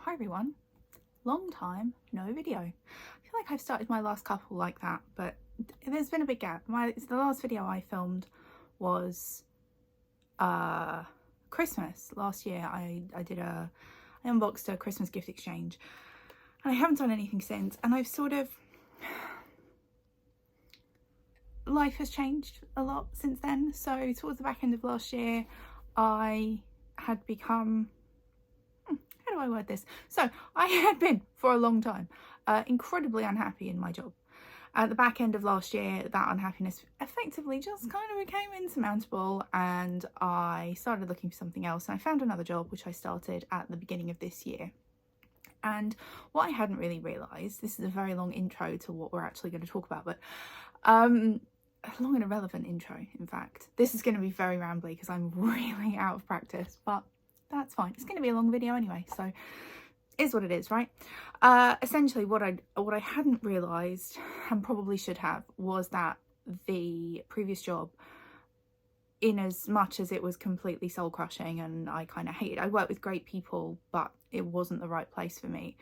Hi everyone, long time no video. I feel like I've started my last couple like that, but there's been a big gap. The last video I filmed was Christmas last year. I unboxed a Christmas gift exchange and I haven't done anything since, and I've sort of, life has changed a lot since then. So towards the back end of last year I had become, how do I word this? So I had been for a long time incredibly unhappy in my job. At the back end of last year, that unhappiness effectively just kind of became insurmountable, and I started looking for something else, and I found another job which I started at the beginning of this year. And what I hadn't really realised, this is a very long intro to what we're actually going to talk about, but a long and irrelevant intro, in fact. This is going to be very rambly because I'm really out of practice, but that's fine. It's going to be a long video anyway, so is what it is, right? Essentially what I hadn't realised, and probably should have, was that the previous job, in as much as it was completely soul crushing and I kind of hated, I worked with great people, but it wasn't the right place for me.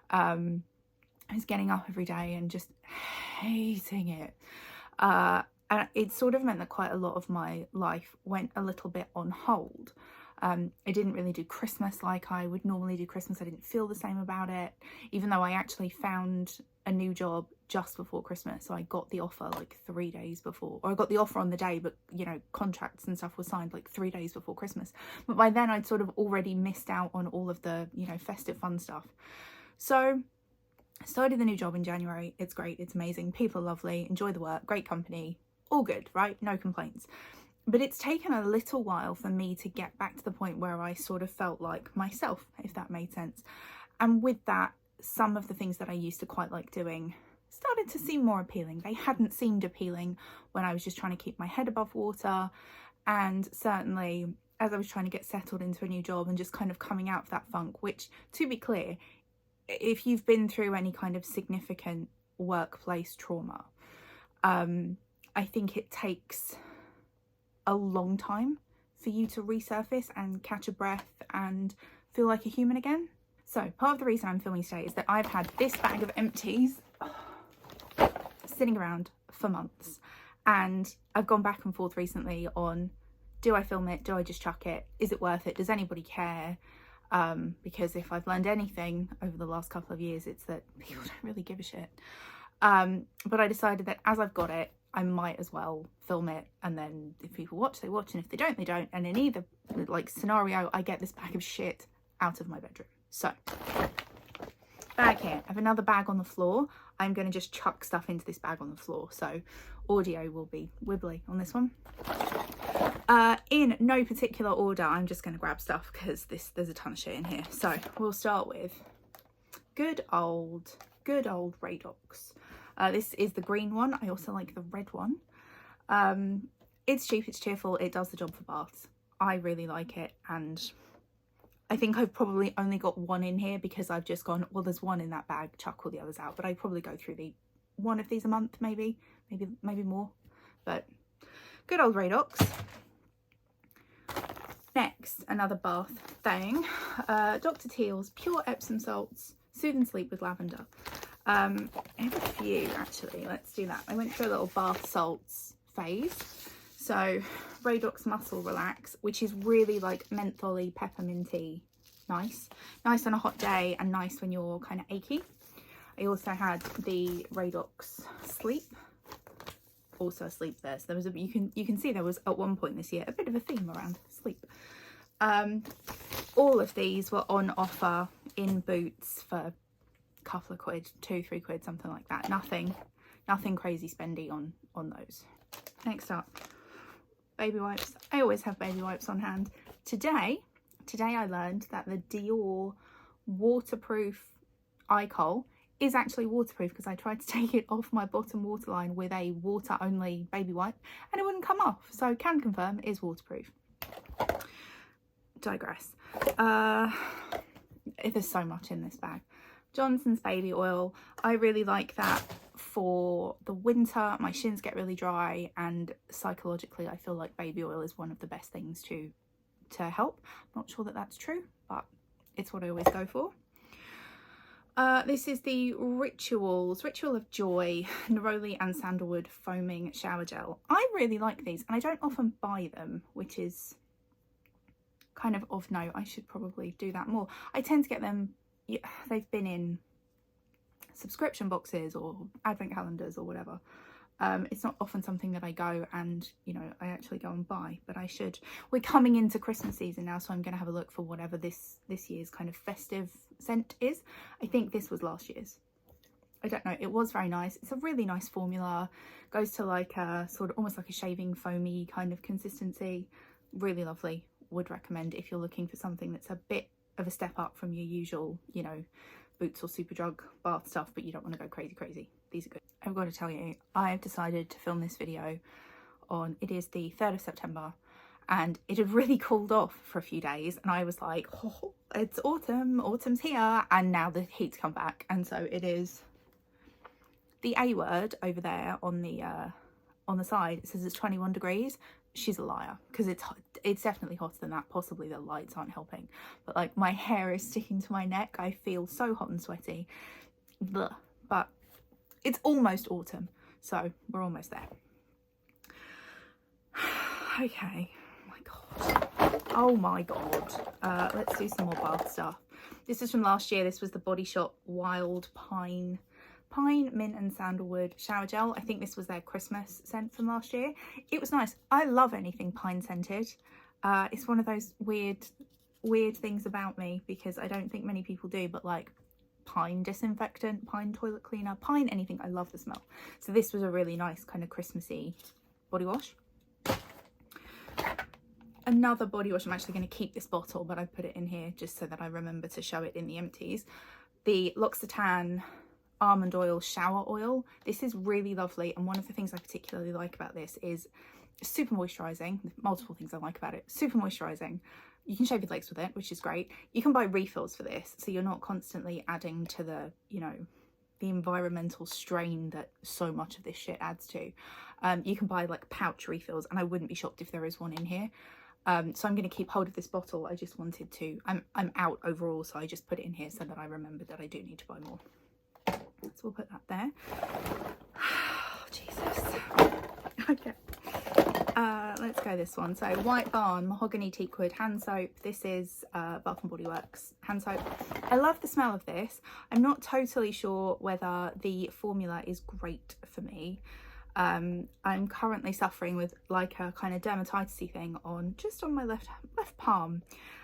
I was getting up every day and just hating it. And it sort of meant that quite a lot of my life went a little bit on hold. I didn't really do Christmas like I would normally do Christmas. I didn't feel the same about it, even though I actually found a new job just before Christmas. So I got the offer like 3 days before, or I got the offer on the day, but you know, contracts and stuff were signed like 3 days before Christmas. But by then I'd sort of already missed out on all of the, you know, festive fun stuff. So I started the new job in January. It's great. It's amazing. People are lovely. Enjoy the work. Great company. All good, right? No complaints. But it's taken a little while for me to get back to the point where I sort of felt like myself, if that made sense. And with that, some of the things that I used to quite like doing started to seem more appealing. They hadn't seemed appealing when I was just trying to keep my head above water. And certainly as I was trying to get settled into a new job and just kind of coming out of that funk, which, to be clear, if you've been through any kind of significant workplace trauma, I think it takes a long time for you to resurface and catch a breath and feel like a human again. So part of the reason I'm filming today is that I've had this bag of empties sitting around for months, and I've gone back and forth recently on, do I film it? Do I just chuck it? Is it worth it? Does anybody care? Because if I've learned anything over the last couple of years, it's that people don't really give a shit. But I decided that as I've got it, I might as well film it, and then if people watch, they watch, and if they don't, they don't. And in either like scenario, I get this bag of shit out of my bedroom. So bag here. I have another bag on the floor. I'm going to just chuck stuff into this bag on the floor, so audio will be wibbly on this one. In no particular order, I'm just going to grab stuff because there's a ton of shit in here. So we'll start with good old Radox. This is the green one. I also like the red one. It's cheap, it's cheerful, it does the job for baths. I really like it, and I think I've probably only got one in here because I've just gone, well, there's one in that bag, chuck all the others out. But I probably go through one of these a month, maybe more. But good old Radox. Next, another bath thing. Dr. Teal's Pure Epsom Salts, Soothe and Sleep with Lavender. I have a few actually. Let's do that. I went through a little bath salts phase. So Radox Muscle Relax, which is really like mentholy, pepperminty, nice on a hot day and nice when you're kind of achy. I also had the Radox Sleep, also a sleep there. So there was you can see there was at one point this year a bit of a theme around sleep. All of these were on offer in Boots for couple of quid, 2-3 quid, something like that. Nothing crazy spendy on those. Next up, baby wipes. I always have baby wipes on hand. Today I learned that the Dior waterproof eye kohl is actually waterproof, because I tried to take it off my bottom waterline with a water only baby wipe and it wouldn't come off. So can confirm it is waterproof. Digress. There's so much in this bag. Johnson's baby oil. I really like that for the winter. My shins get really dry, and psychologically I feel like baby oil is one of the best things to help. I'm not sure that that's true, but it's what I always go for. This is the Ritual of Joy Neroli and Sandalwood Foaming Shower Gel. I really like these, and I don't often buy them, which is kind of note. I should probably do that more. I tend to get them, they've been in subscription boxes or advent calendars or whatever. It's not often something that I go and, you know, I actually go and buy, but I should. We're coming into Christmas season now, so I'm going to have a look for whatever this year's kind of festive scent is. I think this was last year's. I don't know. It was very nice. It's a really nice formula. Goes to like a sort of almost like a shaving foamy kind of consistency. Really lovely. Would recommend if you're looking for something that's a bit of a step up from your usual, you know, Boots or Superdrug bath stuff, but you don't want to go crazy. These are good. I've got to tell you, I've decided to film this video on, it is the 3rd of September, and it had really cooled off for a few days, and I was like, oh, it's autumn's here, and now the heat's come back, and so it is the A word over there on the side. It says it's 21 degrees. She's a liar, because it's definitely hotter than that. Possibly the lights aren't helping, but like my hair is sticking to my neck. I feel so hot and sweaty. Blah. But it's almost autumn, so we're almost there. Okay. Oh my god. Let's do some more bath stuff. This is from last year. This was the Body Shop Wild Pine, Mint and Sandalwood Shower Gel. I think this was their Christmas scent from last year. It was nice. I love anything pine scented. It's one of those weird things about me, because I don't think many people do, but like pine disinfectant, pine toilet cleaner, pine anything, I love the smell. So this was a really nice kind of Christmassy body wash. Another body wash. I'm actually going to keep this bottle, but I put it in here just so that I remember to show it in the empties. The L'Occitane Almond Oil Shower Oil. This is really lovely, and one of the things I particularly like about this is super moisturizing. Multiple things I like about it. Super moisturizing. You can shave your legs with it, which is great. You can buy refills for this, so you're not constantly adding to the, you know, the environmental strain that so much of this shit adds to. You can buy like pouch refills, and I wouldn't be shocked if there is one in here. So I'm going to keep hold of this bottle. I just wanted to, I'm out overall, so I just put it in here so that I remembered that I do need to buy more. So we'll put that there. Oh, Jesus. Okay. Let's go this one. So White Barn Mahogany Teakwood hand soap. This is Bath and Body Works hand soap. I love the smell of this. I'm not totally sure whether the formula is great for me. I'm currently suffering with like a kind of dermatitis thing on just on my left palm,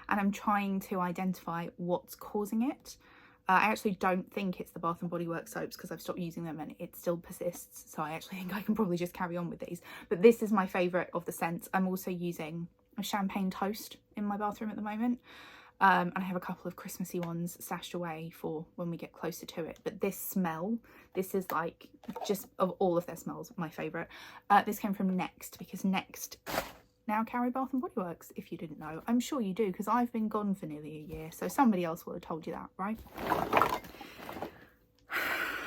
and I'm trying to identify what's causing it. I actually don't think it's the Bath and Body Works soaps, because I've stopped using them and it still persists. So I actually think I can probably just carry on with these. But this is my favourite of the scents. I'm also using a champagne toast in my bathroom at the moment. And I have a couple of Christmassy ones stashed away for when we get closer to it. But this smell, this is like, just of all of their smells, my favourite. This came from Next, because Next now carry Bath and Body Works, if you didn't know. I'm sure you do, because I've been gone for nearly a year, so somebody else will have told you that, right?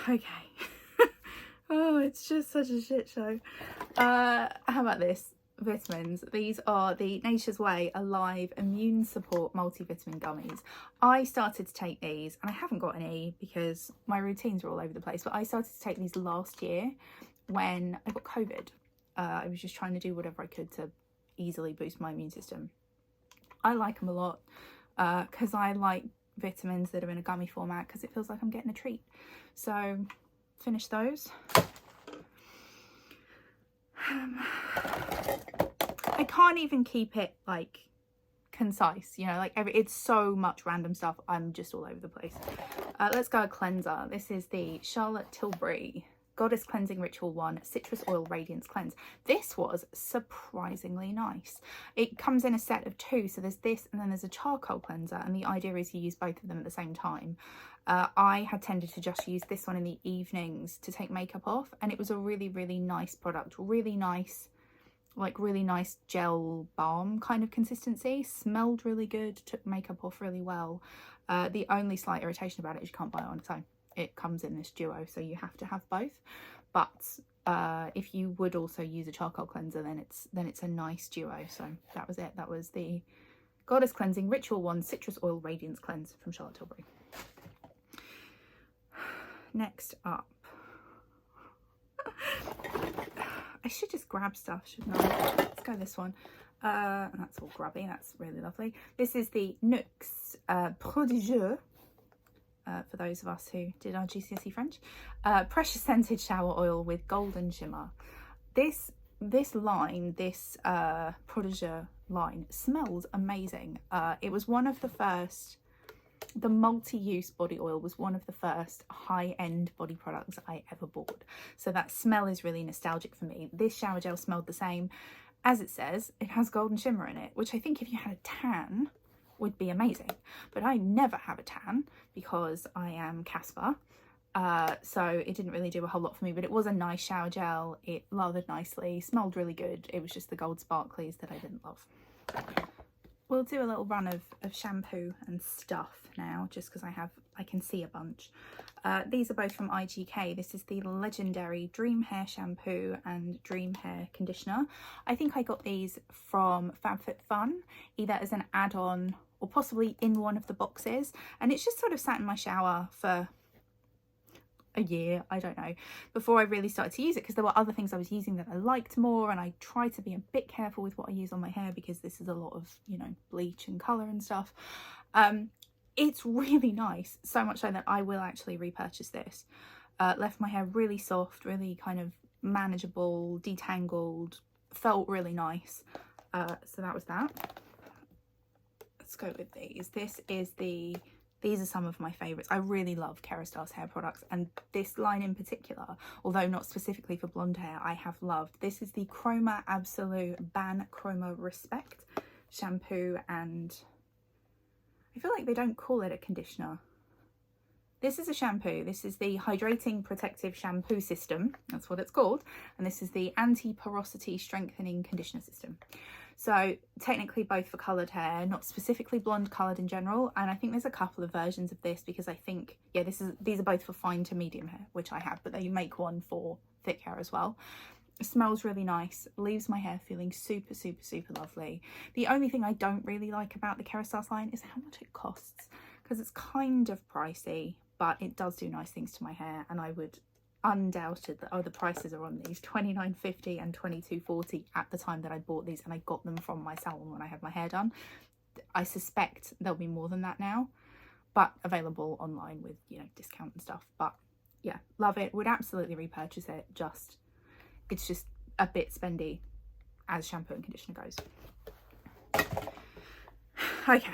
Okay. Oh, it's just such a shit show. How about this? Vitamins. These are the Nature's Way Alive Immune Support Multivitamin Gummies. I started to take these, and I haven't got any because my routines are all over the place, but I started to take these last year when I got COVID. I was just trying to do whatever I could to easily boost my immune system. I like them a lot because I like vitamins that are in a gummy format, because it feels like I'm getting a treat. So finish those. I can't even keep it like concise, you know, like it's so much random stuff. I'm just all over the place. Let's go a cleanser. This is the Charlotte Tilbury Goddess Cleansing Ritual 1 Citrus Oil Radiance Cleanse. This was surprisingly nice. It comes in a set of 2, so there's this and then there's a charcoal cleanser, and the idea is you use both of them at the same time. I had tended to just use this one in the evenings to take makeup off, and it was a really, really nice product. Really nice, like really nice gel balm kind of consistency. Smelled really good, took makeup off really well. The only slight irritation about it is you can't buy it on its own. It comes in this duo, so you have to have both. But if you would also use a charcoal cleanser, then it's a nice duo. So that was it. That was the Goddess Cleansing Ritual 1 Citrus Oil Radiance Cleanse from Charlotte Tilbury. next up, I should just grab stuff, shouldn't I? Let's go this one. That's all grubby. That's really lovely. This is the NYX Prodigieux. For those of us who did our GCSE French, pressure scented shower oil with golden shimmer. This line, this Prodigieux line, smells amazing. It was one of the first. The multi-use body oil was one of the first high-end body products I ever bought. So that smell is really nostalgic for me. This shower gel smelled the same. As it says, it has golden shimmer in it, which I think if you had a tan would be amazing. But I never have a tan because I am Casper. So it didn't really do a whole lot for me, but it was a nice shower gel. It lathered nicely, smelled really good. It was just the gold sparklies that I didn't love. We'll do a little run of shampoo and stuff now, just because I can see a bunch. These are both from IGK. This is the legendary Dream Hair shampoo and Dream Hair conditioner. I think I got these from FabFitFun, either as an add-on or possibly in one of the boxes. And it's just sort of sat in my shower for a year, I don't know, before I really started to use it, because there were other things I was using that I liked more, and I try to be a bit careful with what I use on my hair because this is a lot of, you know, bleach and colour and stuff. It's really nice, so much so that I will actually repurchase this. Left my hair really soft, really kind of manageable, detangled, felt really nice. So that was that. Let's go with these. These are some of my favourites. I really love Kerastase hair products, and this line in particular, although not specifically for blonde hair, I have loved. This is the Chroma Absolute Ban Chroma Respect shampoo, and I feel like they don't call it a conditioner. This is a shampoo. This is the Hydrating Protective Shampoo System. That's what it's called. And this is the Anti-Porosity Strengthening Conditioner System. So technically both for coloured hair, not specifically blonde coloured in general. And I think there's a couple of versions of this because I think, yeah, these are both for fine to medium hair, which I have, but they make one for thick hair as well. It smells really nice, leaves my hair feeling super, super, super lovely. The only thing I don't really like about the Kerastase line is how much it costs, because it's kind of pricey, but it does do nice things to my hair, and I would undoubted that, oh, the prices are on these, $29.50 and $22.40 at the time that I bought these, and I got them from my salon when I had my hair done. I suspect there'll be more than that now, but available online with, you know, discount and stuff. But yeah, love it, would absolutely repurchase it. It's just a bit spendy as shampoo and conditioner goes. Okay,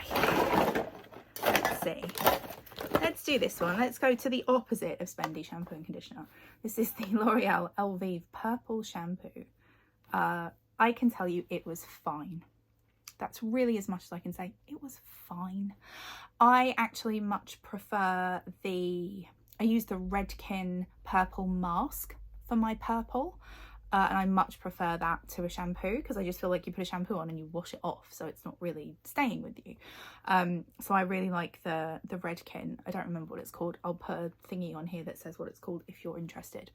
let's see. Let's do this one. Let's go to the opposite of spendy shampoo and conditioner. This is the L'Oreal Elvive Purple Shampoo. I can tell you it was fine. That's really as much as I can say. It was fine. I actually much prefer I use the Redken Purple Mask for my purple. And I much prefer that to a shampoo, because I just feel like you put a shampoo on and you wash it off, so it's not really staying with you. So I really like the Redken. I don't remember what it's called. I'll put a thingy on here that says what it's called if you're interested.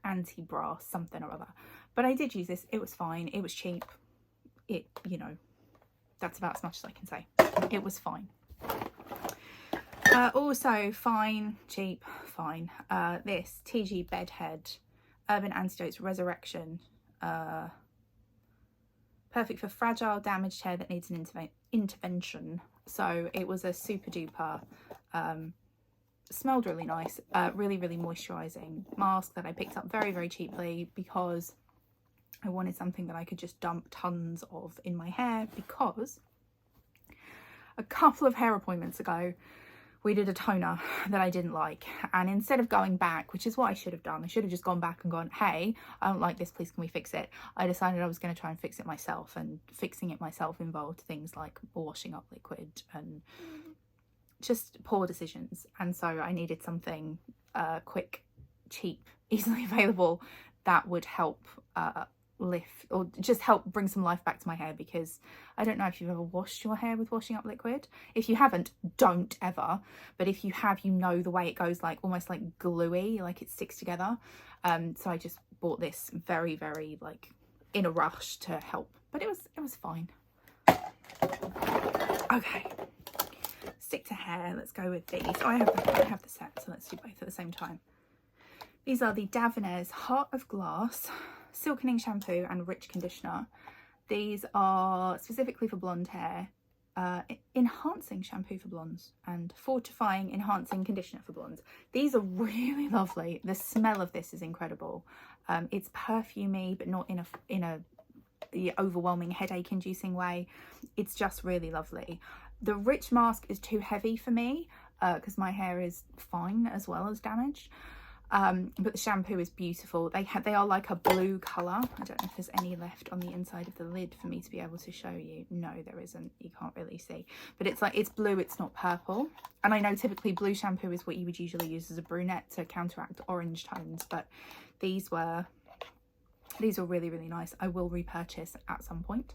Anti-Bra something or other. But I did use this. It was fine. It was cheap. You know, that's about as much as I can say. It was fine. Also fine, cheap, fine. This TG Bedhead Urban Antidotes Resurrection, perfect for fragile, damaged hair that needs an intervention. So it was a super duper, smelled really nice, really, really moisturising mask that I picked up very, very cheaply because I wanted something that I could just dump tons of in my hair, because a couple of hair appointments ago, we did a toner that I didn't like, and instead of going back, which is what I should have done, I should have just gone back and gone, hey, I don't like this, please can we fix it? I decided I was going to try and fix it myself, and fixing it myself involved things like washing up liquid and just poor decisions. And so I needed something quick, cheap, easily available that would help lift or just help bring some life back to my hair, because I don't know if you've ever washed your hair with washing up liquid. If you haven't, don't ever, but if you have, you know the way it goes, like almost like gluey, like it sticks together. So I just bought this very, very like in a rush to help, but it was fine. Okay, stick to hair, let's go with these. Oh, I have the set, so let's do both at the same time. These are the Davines Heart of Glass Silkening Shampoo and Rich Conditioner. These are specifically for blonde hair, enhancing shampoo for blondes and fortifying enhancing conditioner for blondes. These are really lovely. The smell of this is incredible. It's perfumey, but not in the overwhelming headache inducing way. It's just really lovely. The Rich mask is too heavy for me because my hair is fine as well as damaged. But the shampoo is beautiful. They are like a blue colour. I don't know if there's any left on the inside of the lid for me to be able to show you. No, there isn't. You can't really see. But it's blue, it's not purple. And I know typically blue shampoo is what you would usually use as a brunette to counteract orange tones, but these were really, really nice. I will repurchase at some point.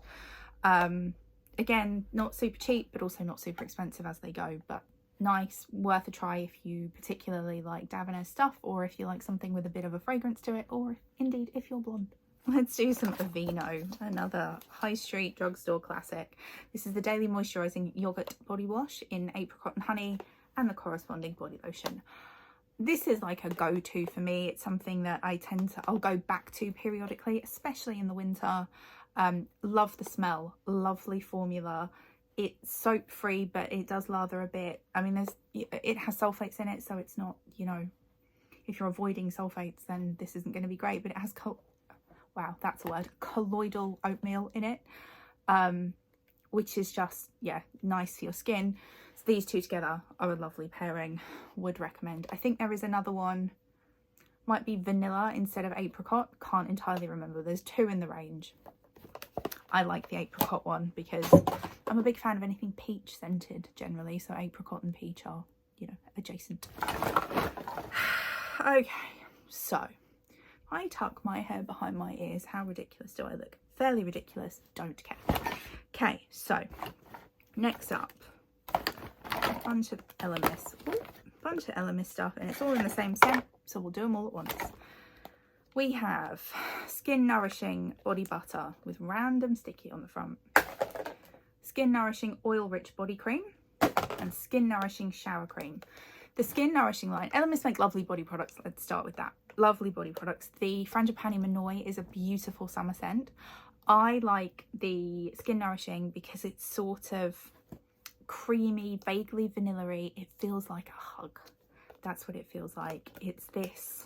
Again, not super cheap, but also not super expensive as they go, but nice, worth a try if you particularly like Davines stuff, or if you like something with a bit of a fragrance to it, or indeed if you're blonde. Let's do some Aveeno, another high street drugstore classic. This is the Daily Moisturising Yogurt Body Wash in Apricot and Honey and the corresponding body lotion. This is like a go-to for me. It's something that I'll go back to periodically, especially in the winter. Love the smell, lovely formula. It's soap free, but it does lather a bit. I mean, it has sulfates in it, so it's not, you know, if you're avoiding sulfates, then this isn't going to be great. But it has wow, that's a word, colloidal oatmeal in it, which is just, yeah, nice for your skin. So these two together are a lovely pairing. Would recommend. I think there is another one, might be vanilla instead of apricot. Can't entirely remember. There's two in the range. I like the apricot one because I'm a big fan of anything peach scented generally, so apricot and peach are, you know, adjacent. Okay, so I tuck my hair behind my ears. How ridiculous do I look? Fairly ridiculous, don't care. Okay, so next up, a bunch of LMS stuff, and it's all in the same scent, so we'll do them all at once. We have Skin Nourishing Body Butter with random sticky on the front, Skin Nourishing Oil Rich Body Cream, and Skin Nourishing Shower Cream. The Skin Nourishing line, LMS make lovely body products. Let's start with that. Lovely body products. The Frangipani Manoi is a beautiful summer scent. I like the Skin Nourishing because it's sort of creamy, vaguely vanilla-y. It feels like a hug. That's what it feels like. It's this.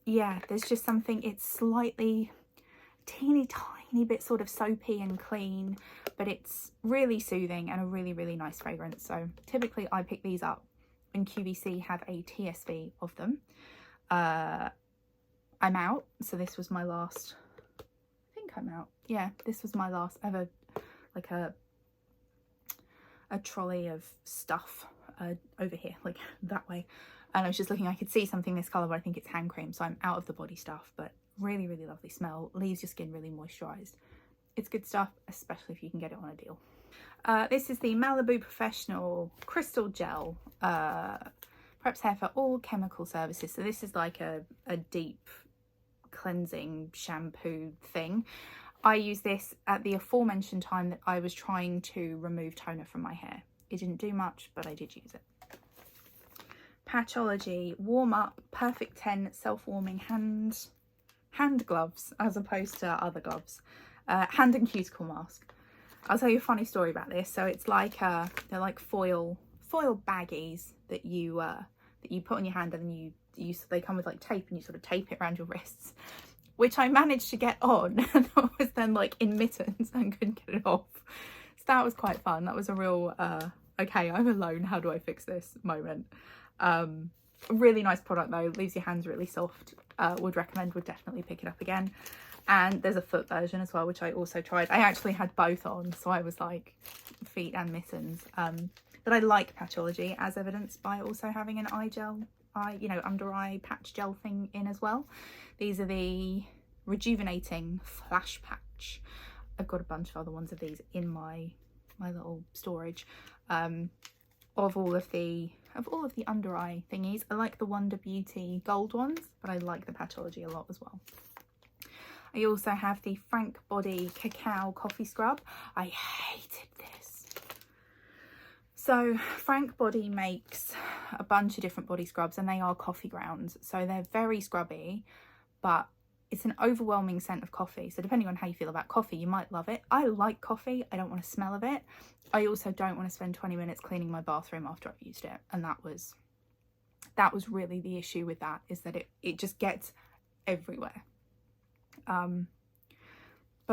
Yeah, there's just something, it's slightly teeny tiny bit sort of soapy and clean, but it's really soothing and a really, really nice fragrance. So typically I pick these up when QVC have a TSV of them. I'm out, so this was my last, I think I'm out. Yeah, this was my last ever, like a trolley of stuff over here, like that way. And I was just looking, I could see something this colour, but I think it's hand cream, so I'm out of the body stuff. But really, really lovely smell, leaves your skin really moisturised. It's good stuff, especially if you can get it on a deal. This is the Malibu Professional Crystal Gel, preps hair for all chemical services. So this is like a deep cleansing shampoo thing. I use this at the aforementioned time that I was trying to remove toner from my hair. It didn't do much, but I did use it. Patchology Warm Up Perfect 10 self-warming hand gloves as opposed to other gloves. Hand and cuticle mask. I'll tell you a funny story about this. So it's like they're like foil baggies that you put on your hand, and then they come with like tape, and you sort of tape it around your wrists, which I managed to get on, and I was then like in mittens and couldn't get it off. So that was quite fun. That was a real okay, I'm alone, how do I fix this moment. Really nice product though, leaves your hands really soft. Would recommend, would definitely pick it up again. And there's a foot version as well, which I also tried. I actually had both on, so I was like feet and mittens. But I like Patchology, as evidenced by also having an eye gel, under eye patch gel thing in as well. These are the Rejuvenating Flash Patch. I've got a bunch of other ones of these in my little storage. Of all of the under eye thingies. I like the Wonder Beauty gold ones, but I like the Patchology a lot as well. I also have the Frank Body Cacao Coffee Scrub. I hated this. So Frank Body makes a bunch of different body scrubs, and they are coffee grounds, so they're very scrubby, but it's an overwhelming scent of coffee. So depending on how you feel about coffee, you might love it. I like coffee. I don't want to smell of it. I also don't want to spend 20 minutes cleaning my bathroom after I've used it. And that was really the issue with that, is that it just gets everywhere. But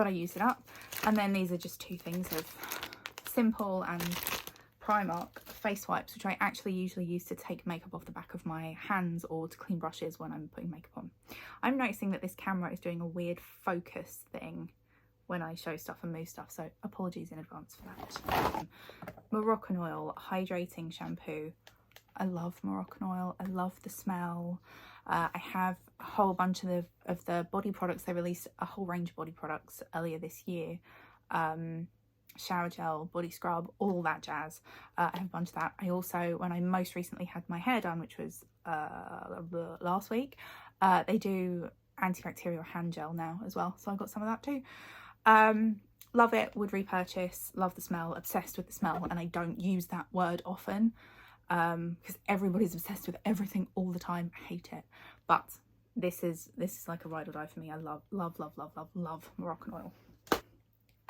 I use it up. And then these are just two things of Simple and Primark face wipes, which I actually usually use to take makeup off the back of my hands or to clean brushes when I'm putting makeup on. I'm noticing that this camera is doing a weird focus thing when I show stuff and move stuff, so apologies in advance for that. Moroccan Oil Hydrating Shampoo. I love Moroccan Oil. I love the smell. I have a whole bunch of the body products. They released a whole range of body products earlier this year. Shower gel, body scrub, all that jazz. I have a bunch of that. I also, when I most recently had my hair done, which was last week, they do antibacterial hand gel now as well, so I got some of that too. Love it, would repurchase, love the smell, obsessed with the smell, and I don't use that word often because everybody's obsessed with everything all the time. I hate it, but this is like a ride or die for me. I love Moroccan Oil.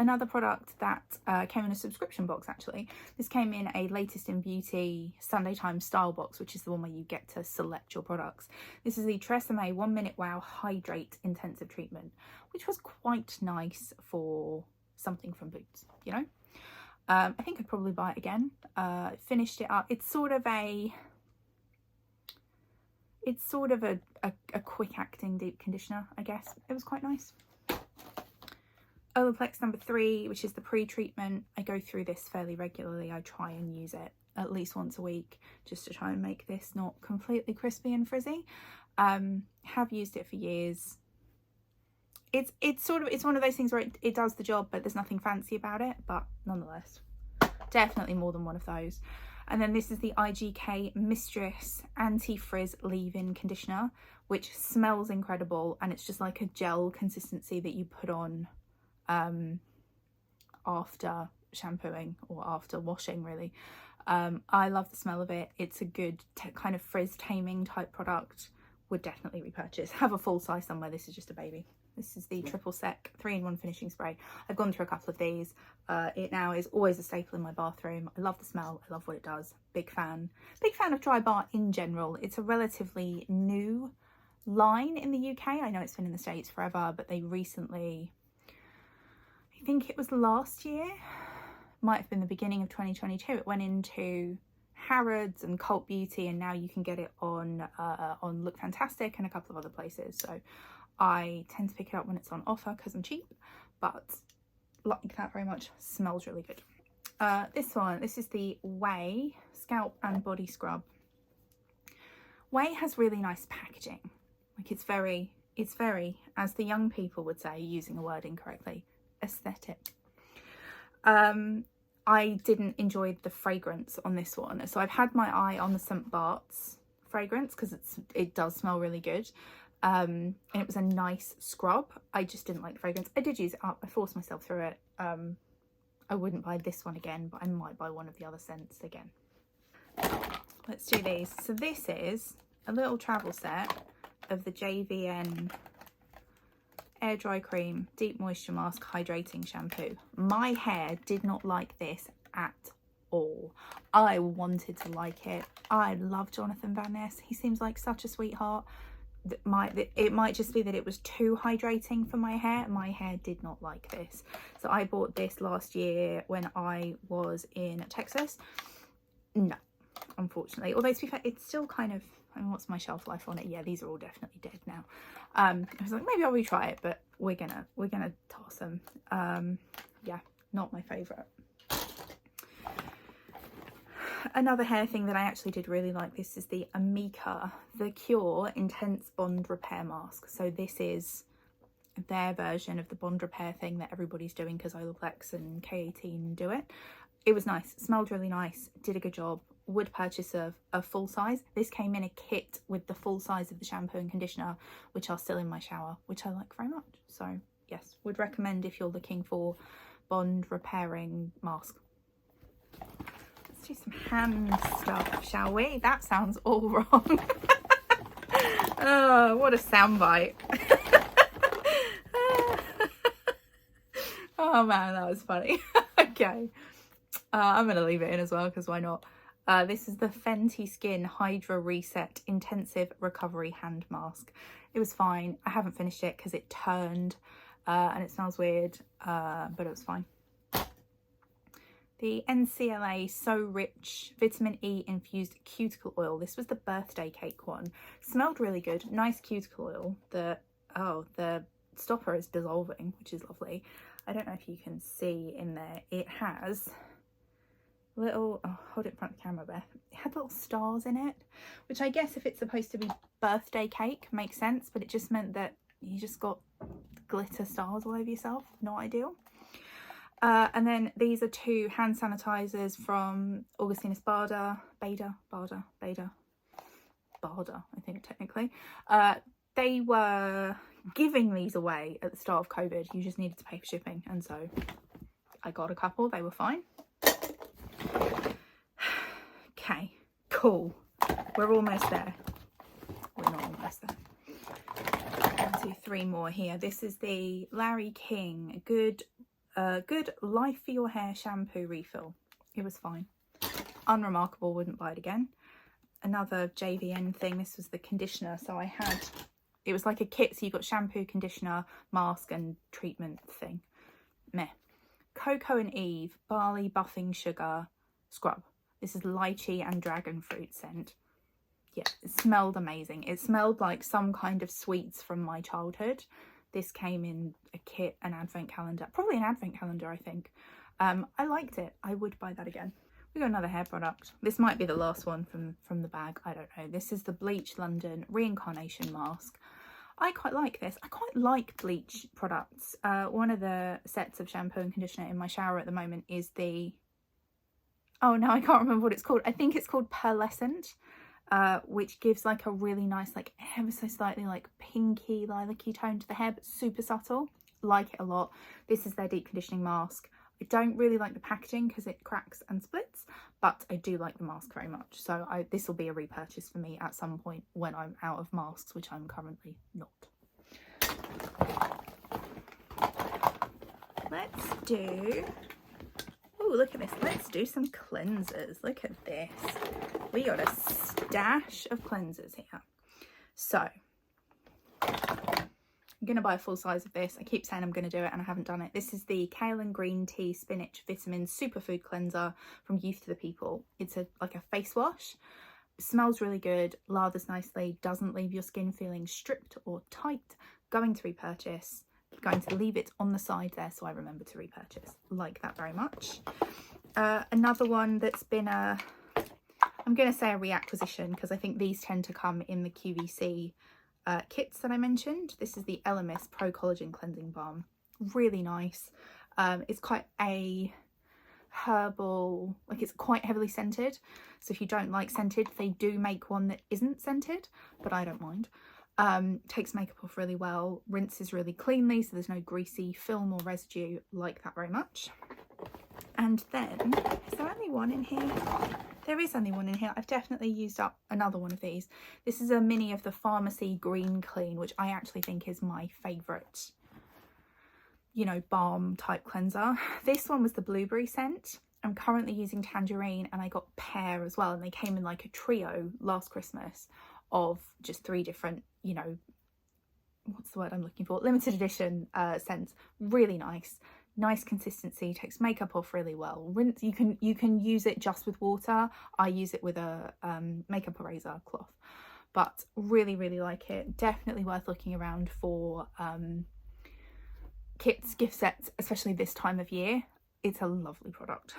Another product that came in a subscription box, actually. This came in a Latest in Beauty Sunday Times style box, which is the one where you get to select your products. This is the Tresemme 1 Minute Wow Hydrate Intensive Treatment, which was quite nice for something from Boots, you know? I think I'd probably buy it again. Finished it up. It's sort of a quick acting deep conditioner, I guess. It was quite nice. Olaplex number 3, which is the pre-treatment. I go through this fairly regularly. I try and use it at least once a week just to try and make this not completely crispy and frizzy. Have used it for years. It's one of those things where it does the job, but there's nothing fancy about it, but nonetheless, definitely more than one of those. And then this is the IGK Mistress Anti-Frizz Leave-In Conditioner, which smells incredible, and it's just like a gel consistency that you put on after shampooing or after washing, really. I love the smell of it. It's a good kind of frizz taming type product. Would definitely repurchase. Have a full size somewhere. This is just a baby. This is the Triple Sec 3-in-1 finishing spray. I've gone through a couple of these. It now is always a staple in my bathroom. I love the smell. I love what it does. Big fan of Dry Bar in general. It's a relatively new line in the UK. I know it's been in the States forever, but they recently, I think it was last year, might have been the beginning of 2022, it went into Harrods and Cult Beauty, and now you can get it on Look Fantastic and a couple of other places. So I tend to pick it up when it's on offer because I'm cheap, but like that very much. Smells really good. This is the Way Scalp and Body Scrub. Way has really nice packaging. Like it's very, as the young people would say, using a word incorrectly, aesthetic. I didn't enjoy the fragrance on this one, so I've had my eye on the St. Bart's fragrance because it does smell really good, and it was a nice scrub. I just didn't like the fragrance. I did use it up. I forced myself through it. I wouldn't buy this one again, but I might buy one of the other scents again. Let's do these. So this is a little travel set of the JVN Air Dry Cream Deep Moisture Mask Hydrating Shampoo. My hair did not like this at all. I wanted to like it. I love Jonathan Van Ness. He seems like such a sweetheart. It might just be that it was too hydrating for my hair. My hair did not like this. So I bought this last year when I was in Texas. No, unfortunately. Although to be fair, it's still kind of, I mean, what's my shelf life on it? Yeah, these are all definitely dead now. I was like, maybe I'll retry it, but we're gonna toss them. Yeah, not my favourite. Another hair thing that I actually did really like, this is the Amika The Cure Intense Bond Repair Mask. So this is their version of the bond repair thing that everybody's doing because Olaplex and K18 do it. It was nice, smelled really nice, did a good job. Would purchase a full size. This came in a kit with the full size of the shampoo and conditioner, which are still in my shower, which I like very much. So yes, would recommend if you're looking for bond repairing mask. Let's do some hand stuff, shall we? That sounds all wrong. Oh, what a soundbite. Oh man, that was funny. Okay. I'm going to leave it in as well, because why not? This is the Fenty Skin Hydra Reset Intensive Recovery Hand Mask. It was fine. I haven't finished it because it turned and it smells weird, but it was fine. The NCLA So Rich Vitamin E Infused Cuticle Oil. This was the birthday cake one. Smelled really good. Nice cuticle oil. The stopper is dissolving, which is lovely. I don't know if you can see in there. It has little, oh, hold it in front of the camera, Beth. It had little stars in it, which I guess if it's supposed to be birthday cake makes sense, but it just meant that you just got glitter stars all over yourself. Not ideal. And then these are 2 hand sanitizers from Augustinus Bader, I think technically. They were giving these away at the start of COVID. You just needed to pay for shipping, and so I got a couple. They were fine. Okay, cool. We're almost there. We're not almost there. 1, 2, 3 more here. This is the Larry King Good Life for Your Hair shampoo refill. It was fine. Unremarkable, wouldn't buy it again. Another JVN thing. This was the conditioner. So I had, it was like a kit. So you got shampoo, conditioner, mask and treatment thing. Meh. Cocoa and Eve Barley Buffing Sugar Scrub. This is lychee and dragon fruit scent. Yeah, it smelled amazing. It smelled like some kind of sweets from my childhood. This came in a kit, an advent calendar, probably an advent calendar, I think. I liked it. I would buy that again. We got another hair product. This might be the last one from the bag. I don't know. This is the Bleach London Reincarnation Mask. I quite like this. I quite like bleach products. One of the sets of shampoo and conditioner in my shower at the moment is the, oh no, I can't remember what it's called. I think it's called Pearlescent. Which gives like a really nice, like ever so slightly like pinky lilac-y tone to the hair, but super subtle. Like it a lot. This is their deep conditioning mask. I don't really like the packaging because it cracks and splits, but I do like the mask very much. So this will be a repurchase for me at some point when I'm out of masks, which I'm currently not. Let's do, oh look at this, let's do some cleansers. Look at this. We got a stash of cleansers here. So I'm going to buy a full size of this. I keep saying I'm going to do it and I haven't done it. This is the Kale and Green Tea Spinach Vitamin Superfood Cleanser from Youth to the People. It's like a face wash. It smells really good, lathers nicely, doesn't leave your skin feeling stripped or tight. Going to repurchase. Going to leave it on the side there so I remember to repurchase. Like that very much. Another one that's been I'm going to say a reacquisition because I think these tend to come in the QVC kits that I mentioned. This is the Elemis Pro Collagen Cleansing Balm. Really nice. It's quite a herbal, like it's quite heavily scented. So if you don't like scented, they do make one that isn't scented, but I don't mind. Takes makeup off really well, rinses really cleanly so there's no greasy film or residue. Like that very much. And then, is there only one in here? There is only one in here. I've definitely used up another one of these. This is a mini of the Pharmacy Green Clean, which I actually think is my favourite, you know, balm type cleanser. This one was the blueberry scent. I'm currently using tangerine and I got pear as well. And they came in like a trio last Christmas of just 3 different, you know, what's the word I'm looking for? Limited edition scents. Really nice. Nice consistency, takes makeup off really well. Rinse, you can use it just with water. I use it with a makeup eraser cloth, but really like it. Definitely worth looking around for kits, gift sets, especially this time of year. It's a lovely product.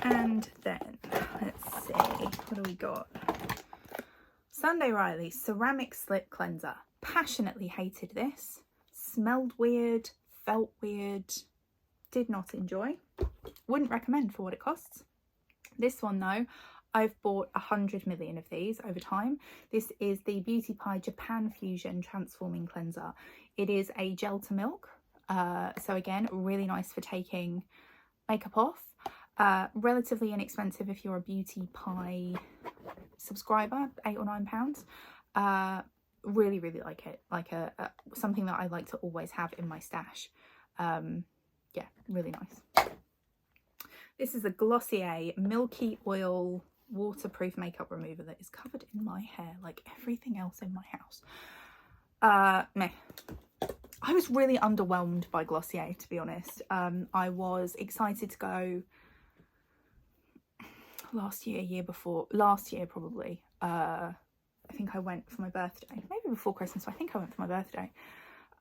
And then let's see, what do we got? Sunday Riley Ceramic Slip Cleanser. Passionately hated this. Smelled weird, felt weird, did not enjoy. Wouldn't recommend for what it costs. This one though, I've bought 100 million of these over time. This is the Beauty Pie Japan Fusion Transforming Cleanser. It is a gel to milk. So again, really nice for taking makeup off. Relatively inexpensive if you're a Beauty Pie subscriber, £8 or £9. Really like it, like something that I like to always have in my stash. Yeah, really nice. This is a Glossier Milky Oil waterproof makeup remover that is covered in my hair like everything else in my house. Meh. I was really underwhelmed by Glossier, to be honest. I was excited to go last year probably. I think I went for my birthday, maybe before Christmas, but I think I went for my birthday.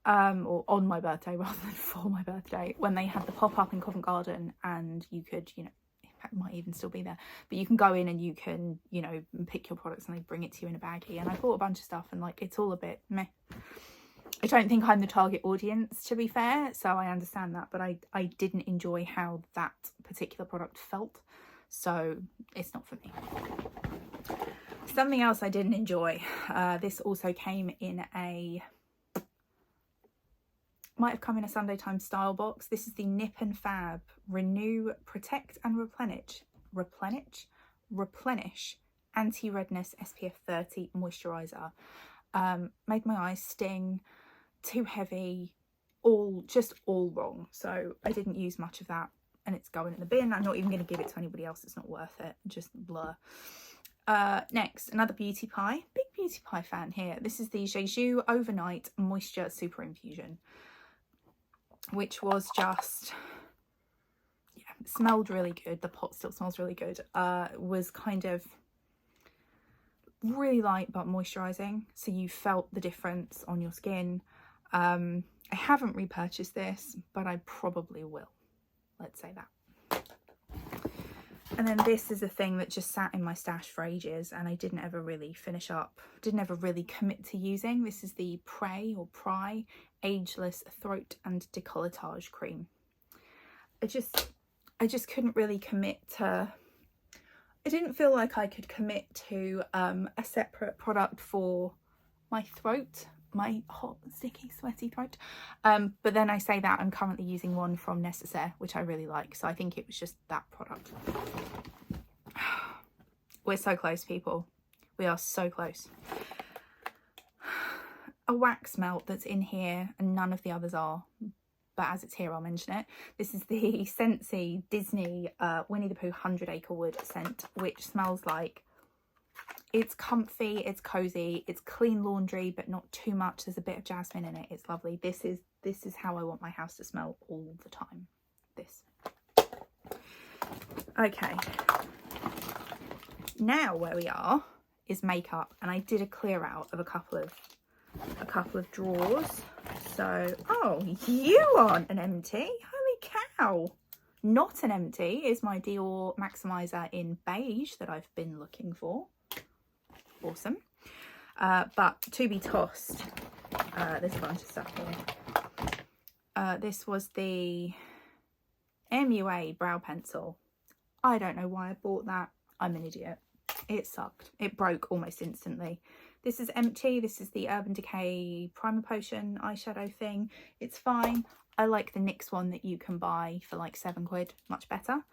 Or on my birthday rather than for my birthday, when they had the pop-up in Covent Garden, and you could, you know, it might even still be there, but you can go in and you can, you know, pick your products and they bring it to you in a baggie. And I bought a bunch of stuff and like it's all a bit meh. I don't think I'm the target audience, to be fair, so I understand that, but I didn't enjoy how that particular product felt, so it's not for me. Something else I didn't enjoy, this also came in a, might have come in a Sunday Times style box. This is the Nip and Fab Renew, Protect and Replenish Anti-Redness SPF 30 Moisturiser. Made my eyes sting, too heavy, just all wrong. So I didn't use much of that and it's going in the bin. I'm not even going to give it to anybody else. It's not worth it. Just blur. Next, another Beauty Pie. Big Beauty Pie fan here. This is the Jeju Overnight Moisture Super Infusion, which was just, yeah, it smelled really good. The pot still smells really good. Was kind of really light but moisturizing, so you felt the difference on your skin. I haven't repurchased this, but I probably will, let's say that. And then this is a thing that just sat in my stash for ages and I didn't ever really finish up, didn't ever really commit to using. This is the Pry Ageless Throat and Decolletage Cream. I just couldn't really commit to, I didn't feel like I could commit to a separate product for my throat, my hot, sticky, sweaty throat. But then I say that I'm currently using one from Necessaire, which I really like. So I think it was just that product. We're so close, people. We are so close. A wax melt that's in here and none of the others are, but as it's here I'll mention it. This is the Scentsy Disney Winnie the Pooh 100 Acre Wood scent, which smells like, it's comfy, it's cozy, it's clean laundry but not too much. There's a bit of jasmine in it. It's lovely. This is how I want my house to smell all the time. This. Okay, now where we are is makeup, and I did a clear out of a couple of drawers. So, oh, you aren't an empty. Holy cow. Not an empty is my Dior Maximizer in beige that I've been looking for. Awesome. But to be tossed, there's a bunch of stuff here. This was the MUA brow pencil. I don't know why I bought that. I'm an idiot. It sucked. It broke almost instantly. This is empty. This is the Urban Decay Primer Potion eyeshadow thing. It's fine. I like the NYX one that you can buy for like £7, much better.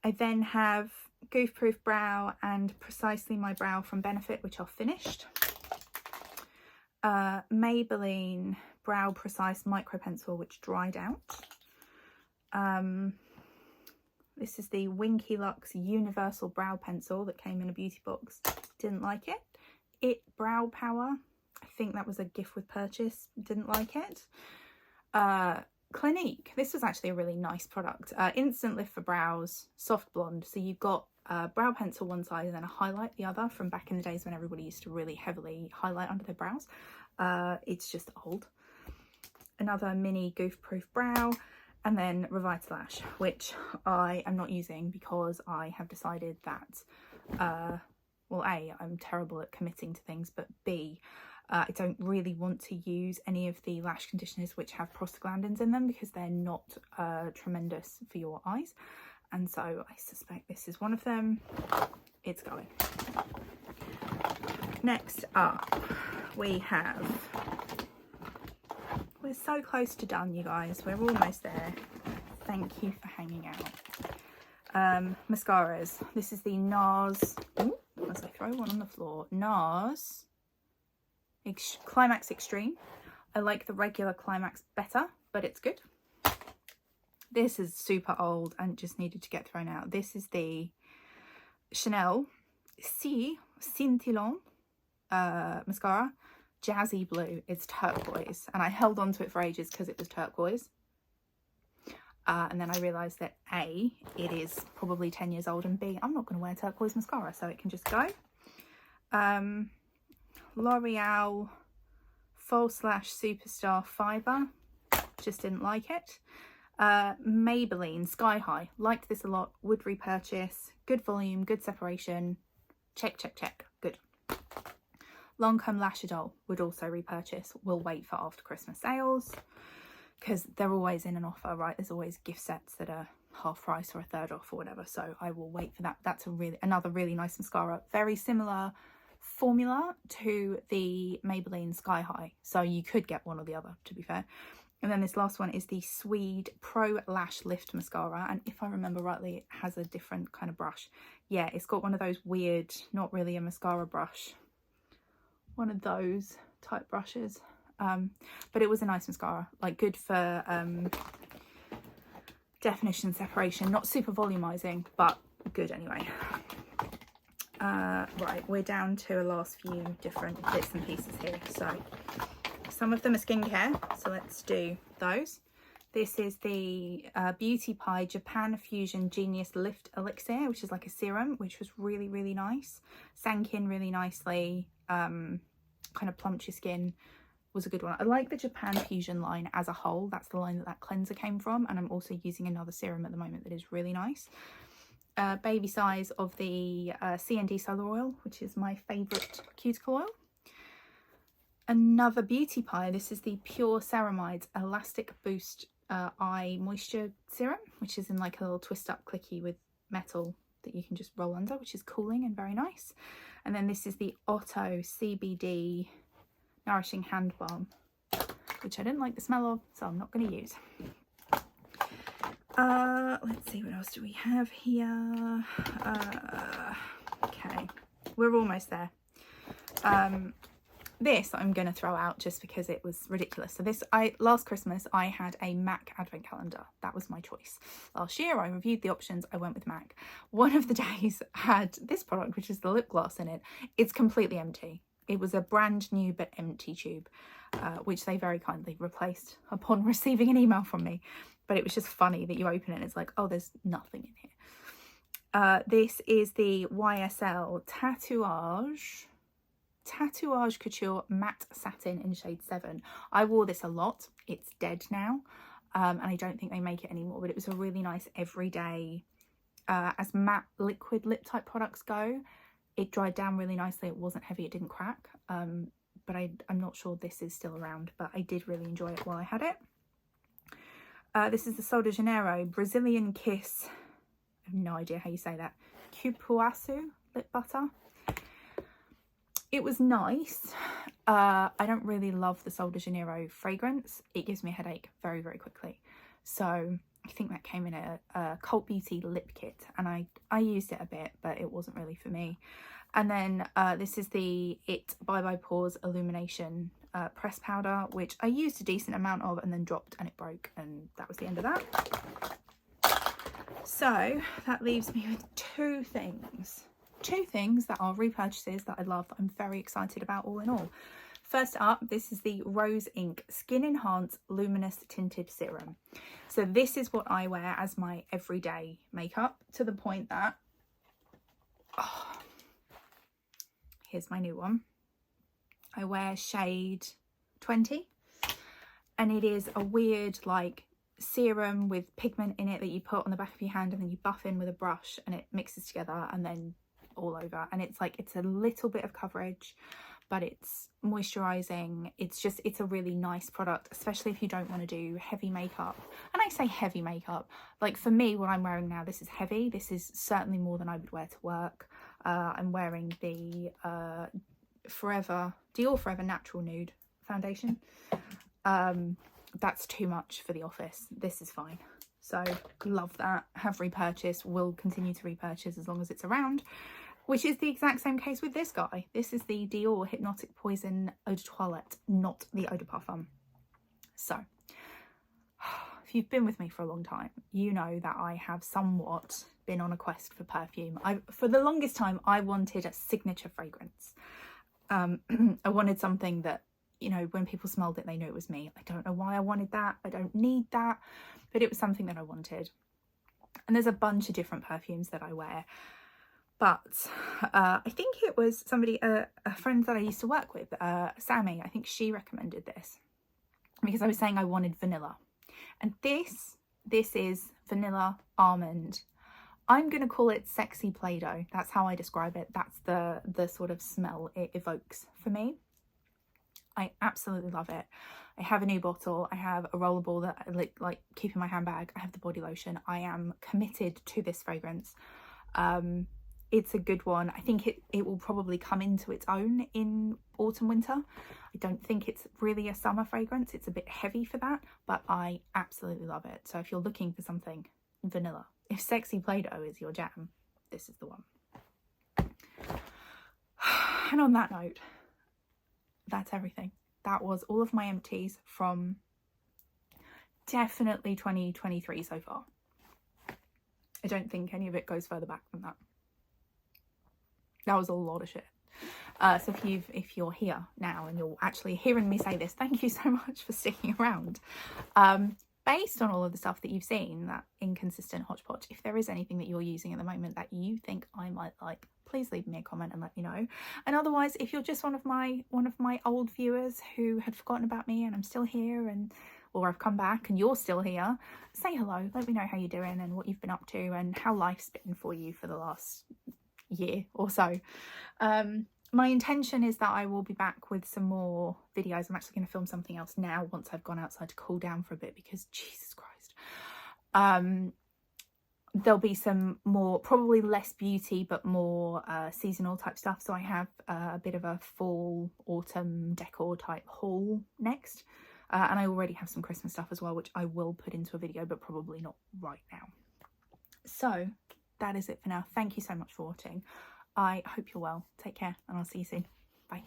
I then have Goof Proof Brow and Precisely My Brow from Benefit, which are finished. Maybelline Brow Precise Micro Pencil, which dried out. This is the Winky Lux Universal Brow Pencil that came in a beauty box. Didn't like it. It Brow Power. I think that was a gift with purchase. Didn't like it. Clinique. This was actually a really nice product. Instant Lift for Brows, Soft Blonde. So you've got a brow pencil one side and then a highlight the other, from back in the days when everybody used to really heavily highlight under their brows. It's just old. Another mini Goof Proof Brow. And then Revitalash, which I am not using because I have decided that, well, A, I'm terrible at committing to things, but B, I don't really want to use any of the lash conditioners which have prostaglandins in them because they're not tremendous for your eyes. And so I suspect this is one of them. It's going. Next up, we have... We're so close to done, you guys. We're almost there. Thank you for hanging mascaras. This is the NARS, as I throw one on the floor, NARS Climax Extreme. I like the regular Climax better, but it's good. This is super old and just needed to get thrown out. This is the Chanel C Scintillant mascara, jazzy blue. It's turquoise, and I held on to it for ages because it was turquoise. And then I realised that A, it is probably 10 years old, and B, I'm not going to wear turquoise mascara, so it can just go. L'Oreal Faux Lash Superstar Fibre, just didn't like it. Maybelline Sky High, liked this a lot, would repurchase, good volume, good separation, check, check, check, good. Lancome Lash Idol, would also repurchase, will wait for after Christmas sales, because they're always in an offer, right? There's always gift sets that are half price or a third off or whatever, so I will wait for that. That's another really nice mascara, very similar formula to the Maybelline Sky High, so you could get one or the other, to be fair. And then this last one is the Swede Pro Lash Lift Mascara, and if I remember rightly, it has a different kind of brush. Yeah, it's got one of those weird, not really a mascara brush, one of those type brushes. But it was a nice mascara, like good for definition, separation, not super volumizing, but good anyway. Right, we're down to a last few different bits and pieces here. So some of them are skincare, so let's do those. This is the Beauty Pie Japan Fusion Genius Lift Elixir, which is like a serum, which was really, really nice. Sank in really nicely, kind of plumped your skin. Was a good one. I like the Japan Fusion line as a whole. That's the line that cleanser came from, and I'm also using another serum at the moment that is really nice. Baby size of the CND Solar Oil, which is my favourite cuticle oil. Another Beauty Pie. This is the Pure Ceramides Elastic Boost Eye Moisture Serum, which is in like a little twist up clicky with metal that you can just roll under, which is cooling and very nice. And then this is the Otto CBD Nourishing Hand Balm, which I didn't like the smell of, so I'm not going to use. Let's see, what else do we have here? Okay, we're almost there. This I'm going to throw out just because it was ridiculous. So this, last Christmas I had a MAC advent calendar. That was my choice. Last year I reviewed the options, I went with MAC. One of the days had this product, which is the lip gloss in it. It's completely empty. It was a brand new but empty tube, which they very kindly replaced upon receiving an email from me. But it was just funny that you open it and it's like, oh, there's nothing in here. This is the YSL Tatouage Couture Matte Satin in shade 7. I wore this a lot. It's dead now, and I don't think they make it anymore, but it was a really nice everyday, as matte liquid lip type products go. It dried down really nicely. It wasn't heavy, it didn't crack, but I'm not sure this is still around, but I did really enjoy it while I had it. This is the Sol de Janeiro Brazilian Kiss, I have no idea how you say that, Cupuaçu lip butter. It was nice. I don't really love the Sol de Janeiro fragrance. It gives me a headache very, very quickly. So I think that came in a Cult Beauty lip kit, and I used it a bit, but it wasn't really for me. And then this is the It Bye Bye Pores Illumination press powder, which I used a decent amount of and then dropped and it broke, and that was the end of that. So that leaves me with two things that are repurchases that I love, that I'm very excited about all in all. First up, this is the Rose Inc Skin Enhance Luminous Tinted Serum. So this is what I wear as my everyday makeup, to the point that, here's my new one. I wear shade 20, and it is a weird like serum with pigment in it that you put on the back of your hand and then you buff in with a brush and it mixes together and then all over, and it's like, it's a little bit of coverage, but it's moisturizing. It's a really nice product, especially if you don't want to do heavy makeup. And I say heavy makeup, like for me, what I'm wearing now, this is heavy. This is certainly more than I would wear to work. I'm wearing the Dior Forever Natural Nude foundation. That's too much for the office. This is fine. So love that. Have repurchased, will continue to repurchase as long as it's around, which is the exact same case with this guy. This is the Dior Hypnotic Poison Eau de Toilette, not the Eau de Parfum. So if you've been with me for a long time, you know that I have somewhat been on a quest for perfume. For the longest time, I wanted a signature fragrance. I wanted something that, you know, when people smelled it, they knew it was me. I don't know why I wanted that. I don't need that, but it was something that I wanted. And there's a bunch of different perfumes that I wear. But I think it was somebody, a friend that I used to work with, Sammy, I think she recommended this because I was saying I wanted vanilla. And this is vanilla almond. I'm going to call it sexy Play-Doh. That's how I describe it. That's the sort of smell it evokes for me. I absolutely love it. I have a new bottle. I have a rollerball that I like keep in my handbag. I have the body lotion. I am committed to this fragrance. It's a good one. I think it will probably come into its own in autumn, winter. I don't think it's really a summer fragrance. It's a bit heavy for that, but I absolutely love it. So if you're looking for something vanilla, if sexy Play-Doh is your jam, this is the one. And on that note, that's everything. That was all of my empties from definitely 2023 so far. I don't think any of it goes further back than that. That was a lot of shit. So if you're here now and you're actually hearing me say this, thank you so much for sticking around. Based on all of the stuff that you've seen, that inconsistent hodgepodge, if there is anything that you're using at the moment that you think I might like, please leave me a comment and let me know. And otherwise, if you're just one of my old viewers who had forgotten about me and I'm still here, or I've come back and you're still here, say hello. Let me know how you're doing and what you've been up to and how life's been for you for the last year or so. My intention is that I will be back with some more videos. I'm actually going to film something else now once I've gone outside to cool down for a bit, because Jesus Christ. There'll be some more, probably less beauty, but more seasonal type stuff. So I have a bit of a fall, autumn decor type haul next. And I already have some Christmas stuff as well, which I will put into a video, but probably not right now. So that is it for now. Thank you so much for watching. I hope you're well. Take care and I'll see you soon. Bye.